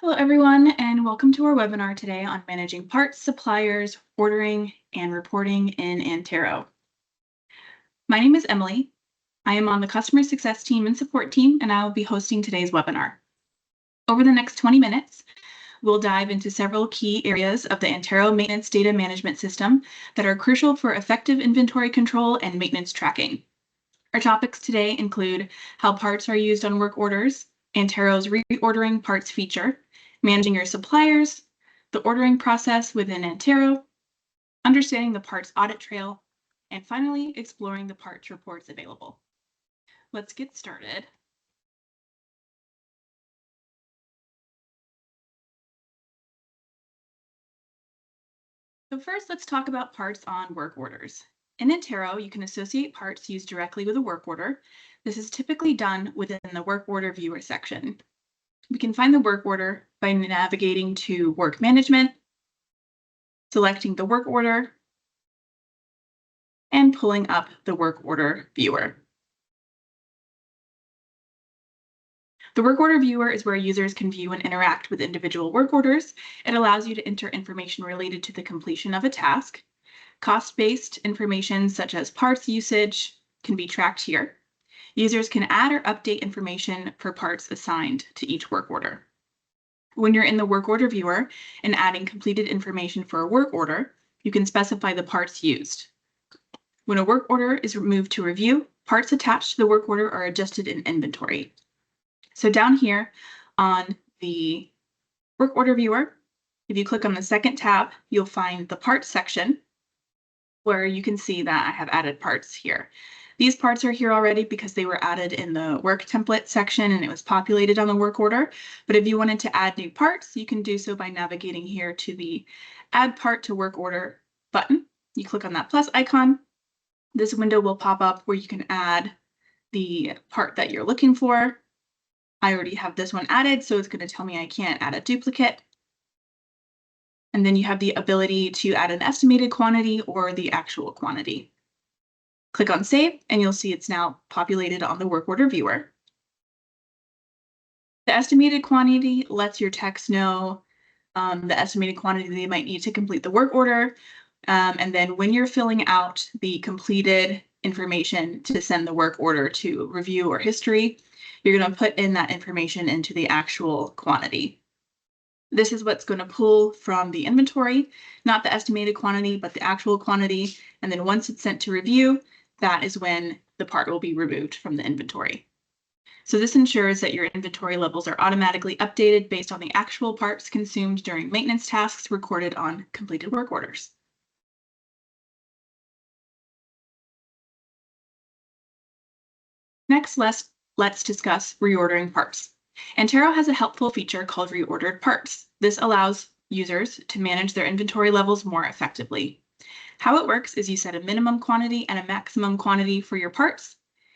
Hello, everyone, and welcome to our webinar today on managing parts, suppliers, ordering, and reporting in Antero. My name is Emily. I am on the customer success team and support team, and I will be hosting today's webinar. Over the next 20 minutes, we'll dive into several key areas of the Antero maintenance data management system that are crucial for effective inventory control and maintenance tracking. Our topics today include how parts are used on work orders, Antero's reordering parts feature, managing your suppliers, the ordering process within Antero, understanding the parts audit trail, and finally exploring the parts reports available. Let's get started. So first, let's talk about parts on work orders. In Antero, you can associate parts used directly with a work order. This is typically done within the work order viewer section. We can find the work order by navigating to Work Management, selecting the work order, and pulling up the work order viewer. The work order viewer is where users can view and interact with individual work orders. It allows you to enter information related to the completion of a task. Cost-based information such as parts usage can be tracked here. Users can add or update information for parts assigned to each work order. When you're in the work order viewer and adding completed information for a work order, you can specify the parts used. When a work order is moved to review, parts attached to the work order are adjusted in inventory. So down here on the work order viewer, if you click on the second tab, you'll find the parts section where you can see that I have added parts here. These parts are here already because they were added in the work template section and it was populated on the work order. But if you wanted to add new parts, you can do so by navigating here to the Add Part to Work Order button. You click on that plus icon. This window will pop up where you can add the part that you're looking for. I already have this one added, so it's going to tell me I can't add a duplicate. And then you have the ability to add an estimated quantity or the actual quantity. Click on Save, and you'll see it's now populated on the work order viewer. The estimated quantity lets your techs know the estimated quantity they might need to complete the work order. And then when you're filling out the completed information to send the work order to review or history, you're going to put in that information into the actual quantity. This is what's going to pull from the inventory, not the estimated quantity, but the actual quantity. And then once it's sent to review, that is when the part will be removed from the inventory. So this ensures that your inventory levels are automatically updated based on the actual parts consumed during maintenance tasks recorded on completed work orders. Next, let's discuss reordering parts. Antero has a helpful feature called reordered parts. This allows users to manage their inventory levels more effectively. How it works is you set a minimum quantity and a maximum quantity for your parts,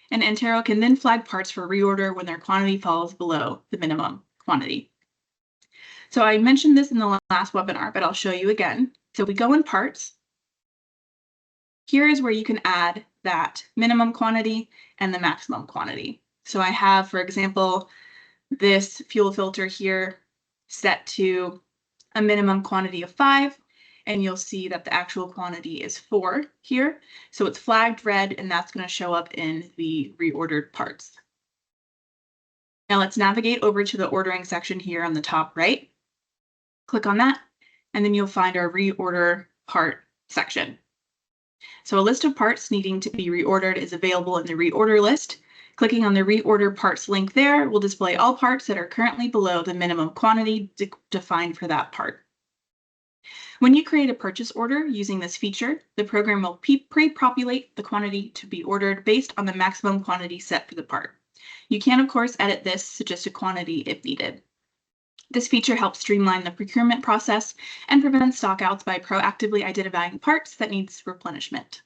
and Antero can then flag parts for reorder when their quantity falls below the minimum quantity. So I mentioned this in the last webinar, but I'll show you again. So we go in parts. Here is where you can add that minimum quantity and the maximum quantity. So I have, for example, this fuel filter here set to a minimum quantity of 5, and you'll see that the actual quantity is 4 here. So it's flagged red, and that's going to show up in the reordered parts. Now let's navigate over to the ordering section here on the top right. Click on that, and then you'll find our reorder part section. So a list of parts needing to be reordered is available in the reorder list. Clicking on the reorder parts link there will display all parts that are currently below the minimum quantity defined for that part. When you create a purchase order using this feature, the program will pre-populate the quantity to be ordered based on the maximum quantity set for the part. You can, of course, edit this to just a quantity if needed. This feature helps streamline the procurement process and prevents stockouts by proactively identifying parts that needs replenishment.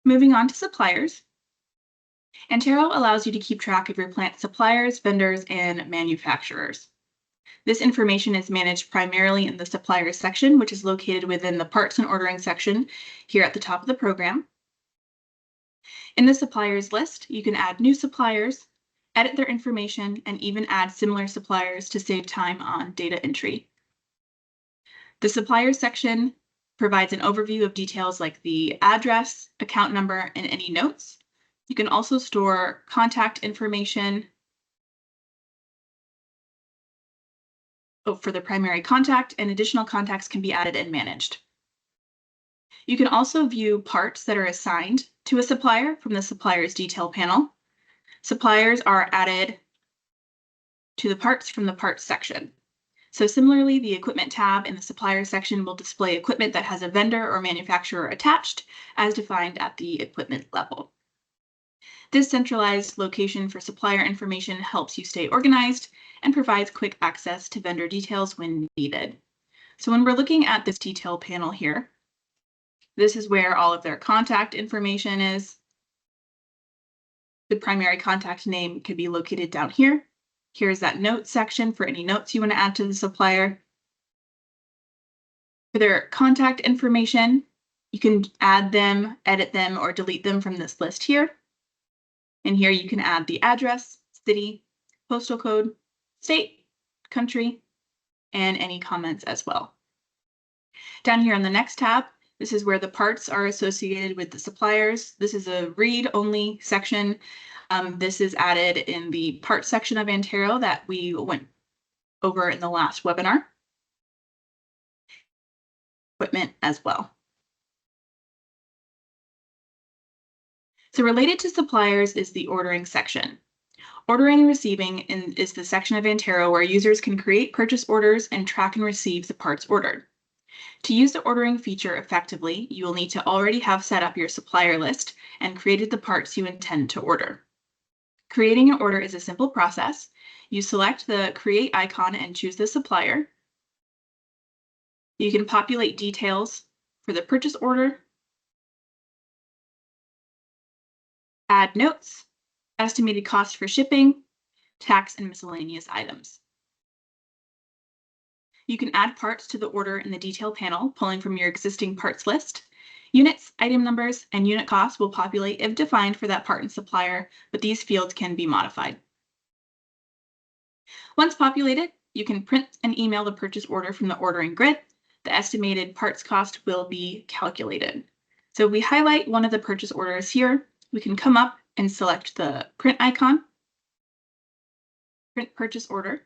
Moving on to suppliers. Antero allows you to keep track of your plant suppliers, vendors, and manufacturers. This information is managed primarily in the suppliers section, which is located within the parts and ordering section here at the top of the program. In the suppliers list, you can add new suppliers, edit their information, and even add similar suppliers to save time on data entry. The suppliers section provides an overview of details like the address, account number, and any notes. You can also store contact information for the primary contact, and additional contacts can be added and managed. You can also view parts that are assigned to a supplier from the supplier's detail panel. Suppliers are added to the parts from the parts section. So similarly, the equipment tab in the supplier section will display equipment that has a vendor or manufacturer attached as defined at the equipment level. This centralized location for supplier information helps you stay organized and provides quick access to vendor details when needed. So when we're looking at this detail panel here, this is where all of their contact information is. The primary contact name could be located down here. Here's that notes section for any notes you want to add to the supplier. For their contact information, you can add them, edit them, or delete them from this list here. And here you can add the address, city, postal code, state, country, and any comments as well. Down here on the next tab, this is where the parts are associated with the suppliers. This is a read-only section. This is added in the parts section of Antero that we went over in the last webinar. Equipment as well. So related to suppliers is the ordering section. Ordering and receiving is the section of Antero where users can create purchase orders and track and receive the parts ordered. To use the ordering feature effectively, you will need to already have set up your supplier list and created the parts you intend to order. Creating an order is a simple process. You select the create icon and choose the supplier. You can populate details for the purchase order, add notes, estimated cost for shipping, tax, and miscellaneous items. You can add parts to the order in the detail panel, pulling from your existing parts list. Units, item numbers, and unit costs will populate if defined for that part and supplier, but these fields can be modified. Once populated, you can print and email the purchase order from the ordering grid. The estimated parts cost will be calculated. So if we highlight one of the purchase orders here, we can come up and select the print icon, print purchase order,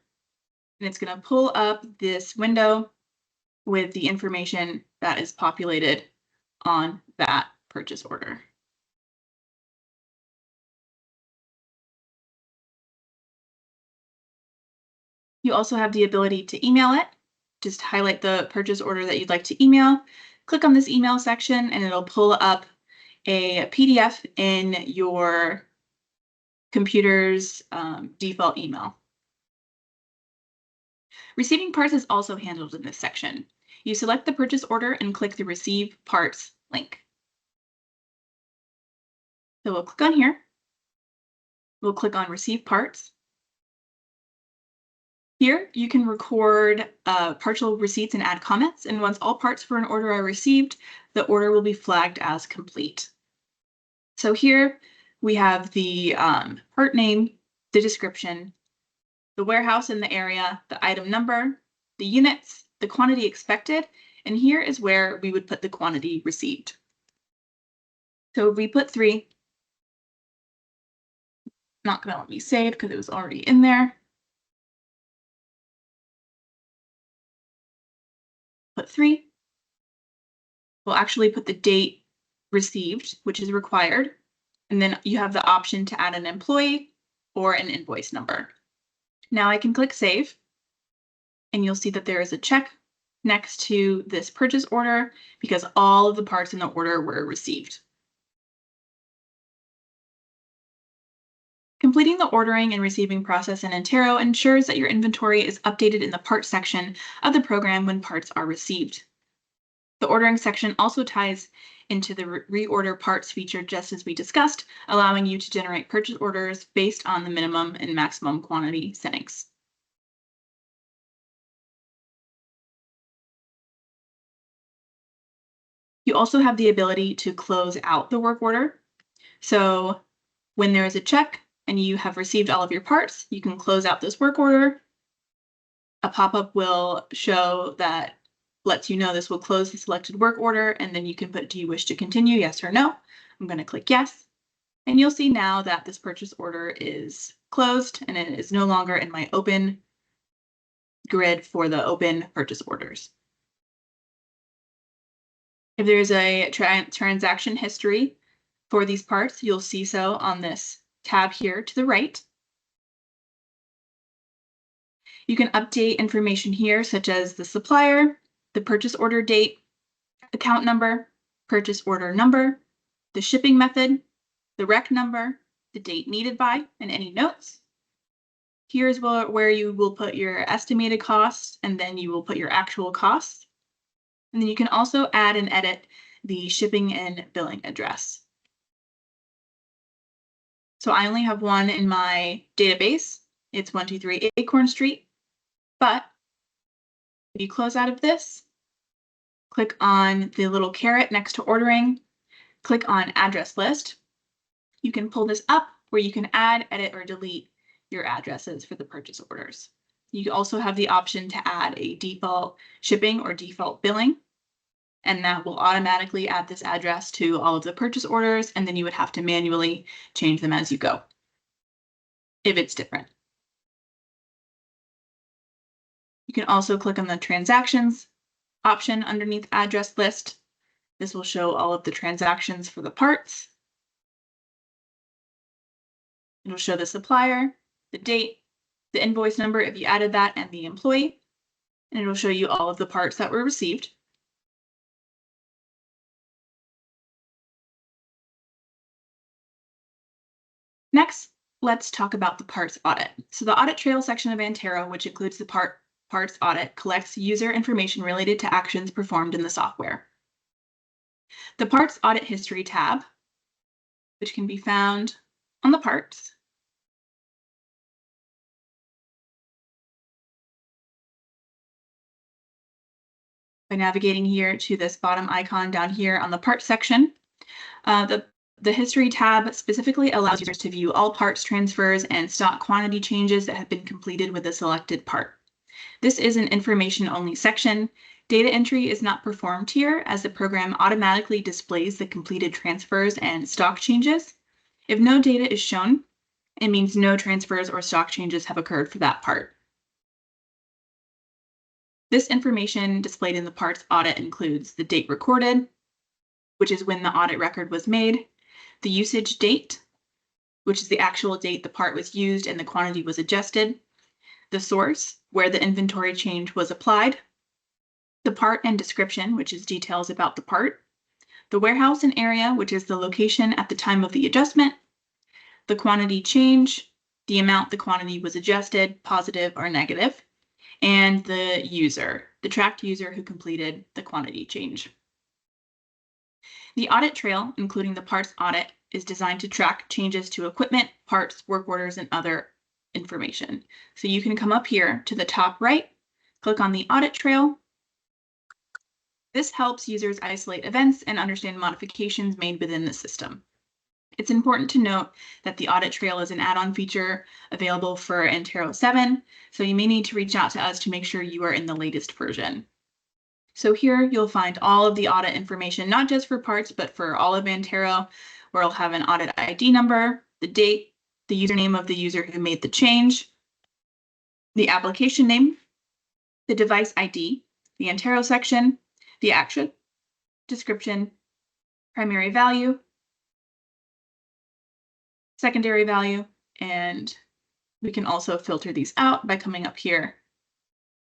and it's going to pull up this window with the information that is populated on that purchase order. You also have the ability to email it. Just highlight the purchase order that you'd like to email, click on this email section, and it'll pull up a PDF in your computer's default email. Receiving parts is also handled in this section. You select the purchase order and click the Receive Parts link. So we'll click on here. We'll click on Receive Parts. Here, you can record partial receipts and add comments, and once all parts for an order are received, the order will be flagged as complete. So here we have the part name, the description, the warehouse in the area, the item number, the units, the quantity expected, and here is where we would put the quantity received. So if we put 3, not going to let me save because it was already in there. Put 3. We'll actually put the date received, which is required, and then you have the option to add an employee or an invoice number. Now I can click Save, and you'll see that there is a check next to this purchase order because all of the parts in the order were received. Completing the ordering and receiving process in Antero ensures that your inventory is updated in the parts section of the program when parts are received. The ordering section also ties into the reorder parts feature just as we discussed, allowing you to generate purchase orders based on the minimum and maximum quantity settings. You also have the ability to close out the work order. So when there is a check and you have received all of your parts, you can close out this work order. A pop-up will show that lets you know this will close the selected work order, and then you can put, do you wish to continue, yes or no? I'm going to click yes. And you'll see now that this purchase order is closed and it is no longer in my open grid for the open purchase orders. If there's a transaction history for these parts, you'll see so on this tab here to the right. You can update information here, such as the supplier, the purchase order date, account number, purchase order number, the shipping method, the rec number, the date needed by, and any notes. Here's where you will put your estimated costs, and then you will put your actual costs. And then you can also add and edit the shipping and billing address. So I only have one in my database. It's 123 Acorn Street. But if you close out of this, click on the little caret next to ordering, click on address list. You can pull this up where you can add, edit, or delete your addresses for the purchase orders. You also have the option to add a default shipping or default billing, and that will automatically add this address to all of the purchase orders, and then you would have to manually change them as you go if it's different. You can also click on the transactions option underneath address list. This will show all of the transactions for the parts. It'll show the supplier, the date, the invoice number if you added that, and the employee. And it'll show you all of the parts that were received. Next, let's talk about the parts audit. So the audit trail section of Antero, which includes the parts audit, collects user information related to actions performed in the software. The parts audit history tab, which can be found on the parts, by navigating here to this bottom icon down here on the parts section. The history tab specifically allows users to view all parts transfers and stock quantity changes that have been completed with a selected part. This is an information-only section. Data entry is not performed here, as the program automatically displays the completed transfers and stock changes. If no data is shown, it means no transfers or stock changes have occurred for that part. This information displayed in the parts audit includes the date recorded, which is when the audit record was made, the usage date, which is the actual date the part was used and the quantity was adjusted, the source, where the inventory change was applied, the part and description, which is details about the part, the warehouse and area, which is the location at the time of the adjustment, the quantity change, the amount the quantity was adjusted, positive or negative, and the user, the tracked user who completed the quantity change. The audit trail, including the parts audit, is designed to track changes to equipment, parts, work orders, and other information. So you can come up here to the top right, click on the audit trail. This helps users isolate events and understand modifications made within the system. It's important to note that the audit trail is an add-on feature available for Antero 7, so you may need to reach out to us to make sure you are in the latest version. So here you'll find all of the audit information, not just for parts, but for all of Antero, where I'll have an audit ID number, the date, the username of the user who made the change, the application name, the device ID, the Antero section, the action, description, primary value, secondary value, and we can also filter these out by coming up here,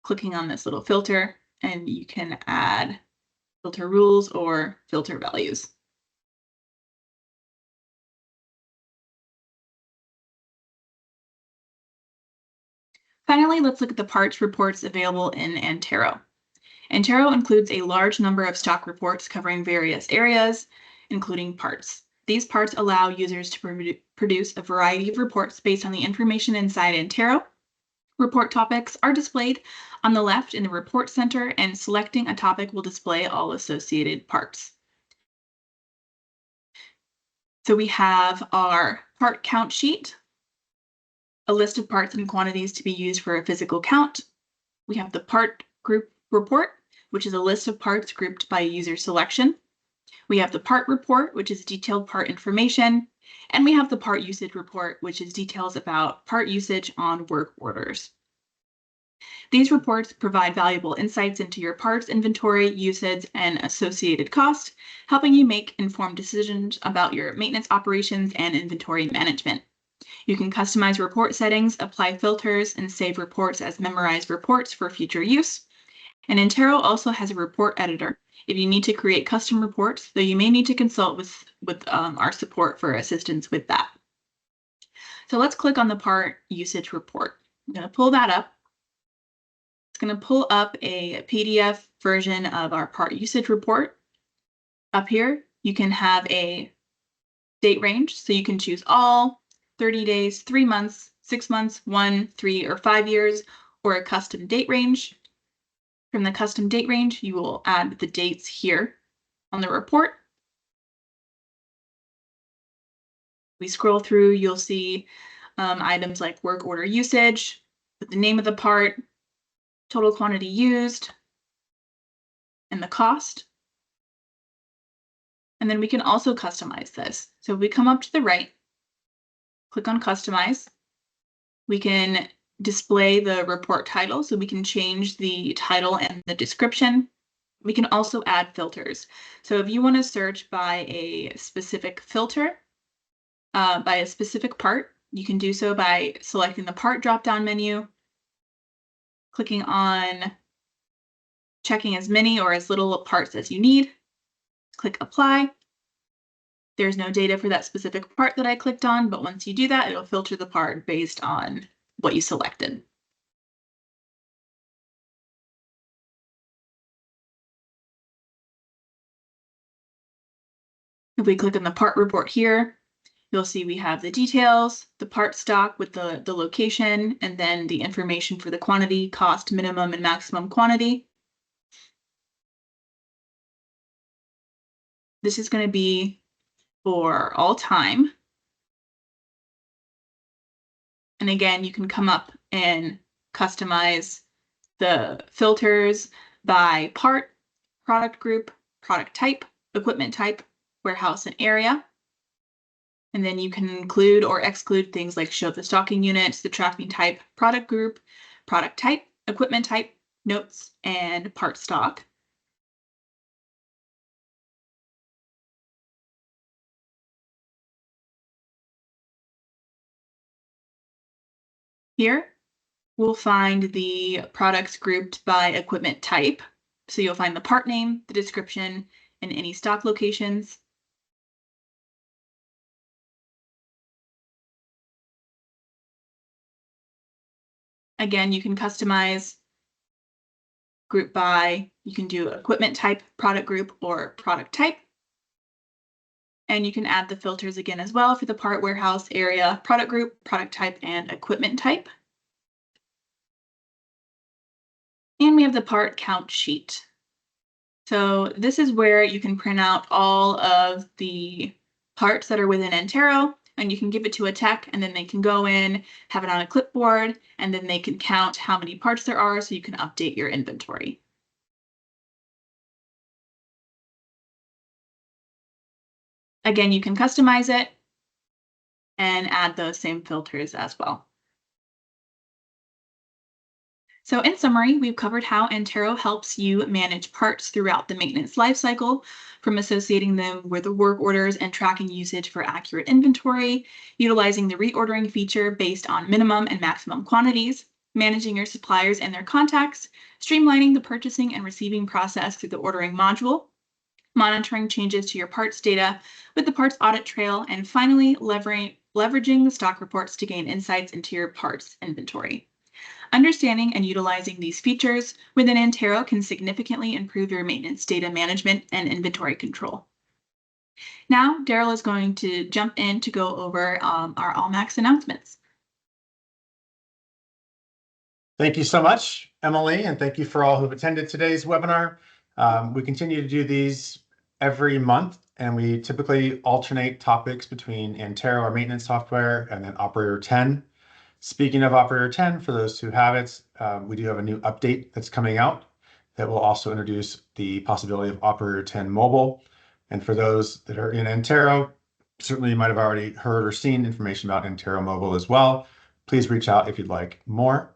clicking on this little filter, and you can add filter rules or filter values. Finally, let's look at the parts reports available in Antero. Antero includes a large number of stock reports covering various areas, including parts. These parts allow users to produce a variety of reports based on the information inside Antero. Report topics are displayed on the left in the report center, and selecting a topic will display all associated parts. So we have our part count sheet, a list of parts and quantities to be used for a physical count. We have the part group report, which is a list of parts grouped by user selection. We have the part report, which is detailed part information. And we have the part usage report, which is details about part usage on work orders. These reports provide valuable insights into your parts inventory, usage, and associated cost, helping you make informed decisions about your maintenance operations and inventory management. You can customize report settings, apply filters, and save reports as memorized reports for future use. And Antero also has a report editor if you need to create custom reports, though you may need to consult with our support for assistance with that. So let's click on the part usage report. I'm going to pull that up. It's going to pull up a PDF version of our part usage report. Up here, you can have a date range, so you can choose all, 30 days, 3 months, 6 months, 1, 3, or 5 years, or a custom date range. From the custom date range, you will add the dates here on the report. We scroll through, you'll see items like work order usage, with the name of the part, total quantity used, and the cost. And then we can also customize this. So if we come up to the right, click on Customize, we can display the report title, so we can change the title and the description. We can also add filters. So if you want to search by a specific filter, by a specific part, you can do so by selecting the part drop-down menu, clicking on checking as many or as little parts as you need, click Apply. There's no data for that specific part that I clicked on, but once you do that, it'll filter the part based on what you selected. If we click on the part report here, you'll see we have the details, the part stock with the location, and then the information for the quantity, cost, minimum, and maximum quantity. This is going to be for all time. And again, you can come up and customize the filters by part, product group, product type, equipment type, warehouse, and area. And then you can include or exclude things like show the stocking units, the tracking type, product group, product type, equipment type, notes, and part stock. Here, we'll find the products grouped by equipment type. So you'll find the part name, the description, and any stock locations. Again, you can customize group by, you can do equipment type, product group, or product type. And you can add the filters again as well for the part, warehouse, area, product group, product type, and equipment type. And we have the part count sheet. So this is where you can print out all of the parts that are within Antero, and you can give it to a tech, and then they can go in, have it on a clipboard, and then they can count how many parts there are so you can update your inventory. Again, you can customize it and add those same filters as well. So in summary, we've covered how Antero helps you manage parts throughout the maintenance lifecycle, from associating them with the work orders and tracking usage for accurate inventory, utilizing the reordering feature based on minimum and maximum quantities, managing your suppliers and their contacts, streamlining the purchasing and receiving process through the ordering module, monitoring changes to your parts data with the parts audit trail, and finally, leveraging the stock reports to gain insights into your parts inventory. Understanding and utilizing these features within Antero can significantly improve your maintenance data management and inventory control. Now, Daryl is going to jump in to go over our Allmax announcements. Thank you so much, Emily, and thank you for all who've attended today's webinar. We continue to do these every month, and we typically alternate topics between Antero, our maintenance software, and then Operator 10. Speaking of Operator 10, for those who have it, we do have a new update that's coming out that will also introduce the possibility of Operator 10 mobile. And for those that are in Antero, certainly you might have already heard or seen information about Antero mobile as well. Please reach out if you'd like more.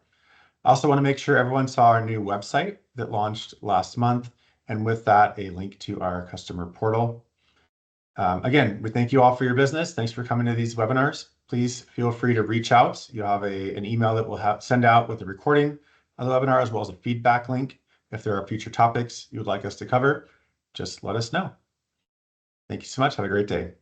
I also want to make sure everyone saw our new website that launched last month, and with that, a link to our customer portal. Again, we thank you all for your business. Thanks for coming to these webinars. Please feel free to reach out. You have an email that we'll send out with the recording of the webinar, as well as a feedback link. If there are future topics you would like us to cover, just let us know. Thank you so much. Have a great day.